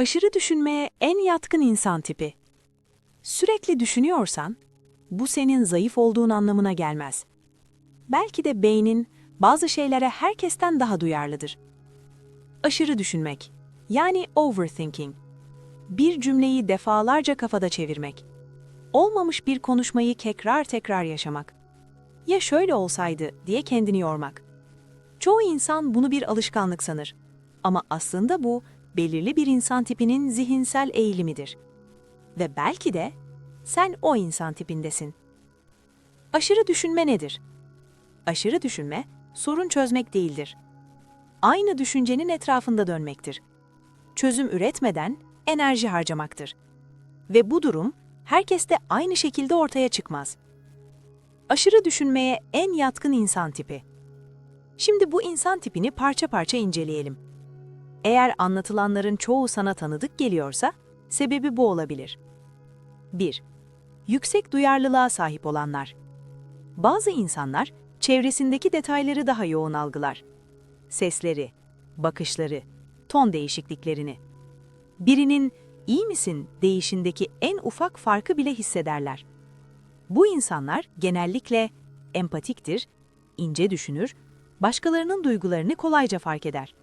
Aşırı düşünmeye en yatkın insan tipi. Sürekli düşünüyorsan, bu senin zayıf olduğun anlamına gelmez. Belki de beynin bazı şeylere herkesten daha duyarlıdır. Aşırı düşünmek, yani overthinking. Bir cümleyi defalarca kafada çevirmek. Olmamış bir konuşmayı tekrar tekrar yaşamak. Ya şöyle olsaydı diye kendini yormak. Çoğu insan bunu bir alışkanlık sanır. Ama aslında bu, belirli bir insan tipinin zihinsel eğilimidir. Ve belki de sen o insan tipindesin. Aşırı düşünme nedir? Aşırı düşünme, sorun çözmek değildir. Aynı düşüncenin etrafında dönmektir. Çözüm üretmeden enerji harcamaktır. Ve bu durum herkeste aynı şekilde ortaya çıkmaz. Aşırı düşünmeye en yatkın insan tipi. Şimdi bu insan tipini parça parça inceleyelim. Eğer anlatılanların çoğu sana tanıdık geliyorsa, sebebi bu olabilir. 1. Yüksek duyarlılığa sahip olanlar. Bazı insanlar, çevresindeki detayları daha yoğun algılar. Sesleri, bakışları, ton değişikliklerini. Birinin "iyi misin?" deyişindeki en ufak farkı bile hissederler. Bu insanlar genellikle empatiktir, ince düşünür, başkalarının duygularını kolayca fark eder.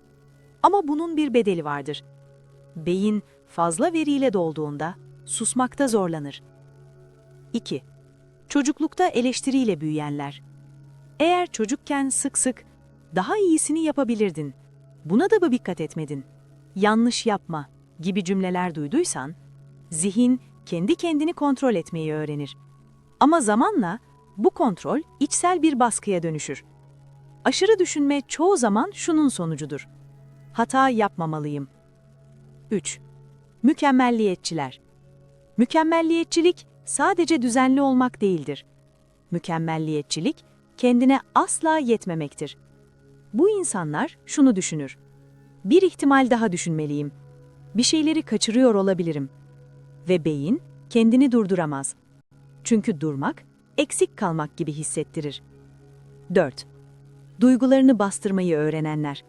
Ama bunun bir bedeli vardır. Beyin fazla veriyle dolduğunda susmakta zorlanır. 2. Çocuklukta eleştiriyle büyüyenler. Eğer çocukken sık sık "daha iyisini yapabilirdin, buna da mı dikkat etmedin, yanlış yapma" gibi cümleler duyduysan, zihin kendi kendini kontrol etmeyi öğrenir. Ama zamanla bu kontrol içsel bir baskıya dönüşür. Aşırı düşünme çoğu zaman şunun sonucudur: hata yapmamalıyım. 3. Mükemmelliyetçiler. Mükemmelliyetçilik sadece düzenli olmak değildir. Mükemmelliyetçilik, kendine asla yetmemektir. Bu insanlar şunu düşünür: bir ihtimal daha düşünmeliyim. Bir şeyleri kaçırıyor olabilirim. Ve beyin kendini durduramaz. Çünkü durmak, eksik kalmak gibi hissettirir. 4. Duygularını bastırmayı öğrenenler.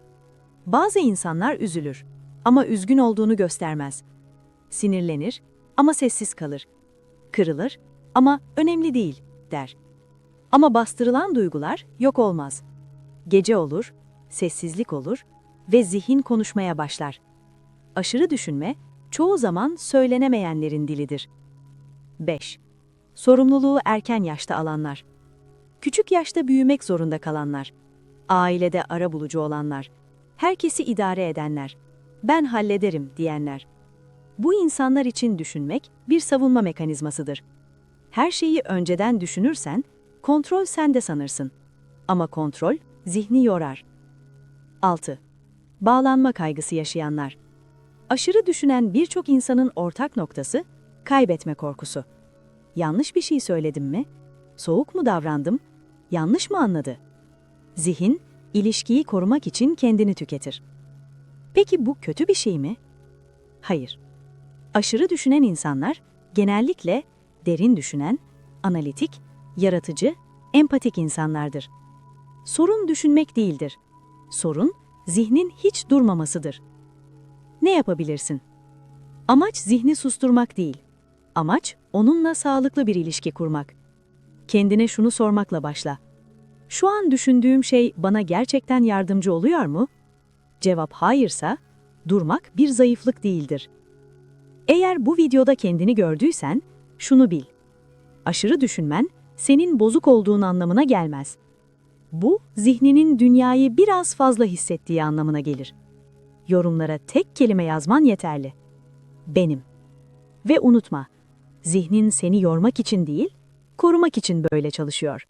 Bazı insanlar üzülür ama üzgün olduğunu göstermez. Sinirlenir ama sessiz kalır. Kırılır ama "önemli değil" der. Ama bastırılan duygular yok olmaz. Gece olur, sessizlik olur ve zihin konuşmaya başlar. Aşırı düşünme, çoğu zaman söylenemeyenlerin dilidir. 5. Sorumluluğu erken yaşta alanlar. Küçük yaşta büyümek zorunda kalanlar. Ailede arabulucu olanlar. Herkesi idare edenler. "Ben hallederim" diyenler. Bu insanlar için düşünmek bir savunma mekanizmasıdır. Her şeyi önceden düşünürsen, kontrol sende sanırsın. Ama kontrol zihni yorar. 6. Bağlanma kaygısı yaşayanlar. Aşırı düşünen birçok insanın ortak noktası kaybetme korkusu. Yanlış bir şey söyledim mi? Soğuk mu davrandım? Yanlış mı anladı? Zihin, ilişkiyi korumak için kendini tüketir. Peki bu kötü bir şey mi? Hayır. Aşırı düşünen insanlar genellikle derin düşünen, analitik, yaratıcı, empatik insanlardır. Sorun düşünmek değildir. Sorun, zihnin hiç durmamasıdır. Ne yapabilirsin? Amaç zihni susturmak değil. Amaç, onunla sağlıklı bir ilişki kurmak. Kendine şunu sormakla başla: şu an düşündüğüm şey bana gerçekten yardımcı oluyor mu? Cevap hayırsa, durmak bir zayıflık değildir. Eğer bu videoda kendini gördüysen, şunu bil: aşırı düşünmen, senin bozuk olduğun anlamına gelmez. Bu, zihninin dünyayı biraz fazla hissettiği anlamına gelir. Yorumlara tek kelime yazman yeterli: benim. Ve unutma, zihnin seni yormak için değil, korumak için böyle çalışıyor.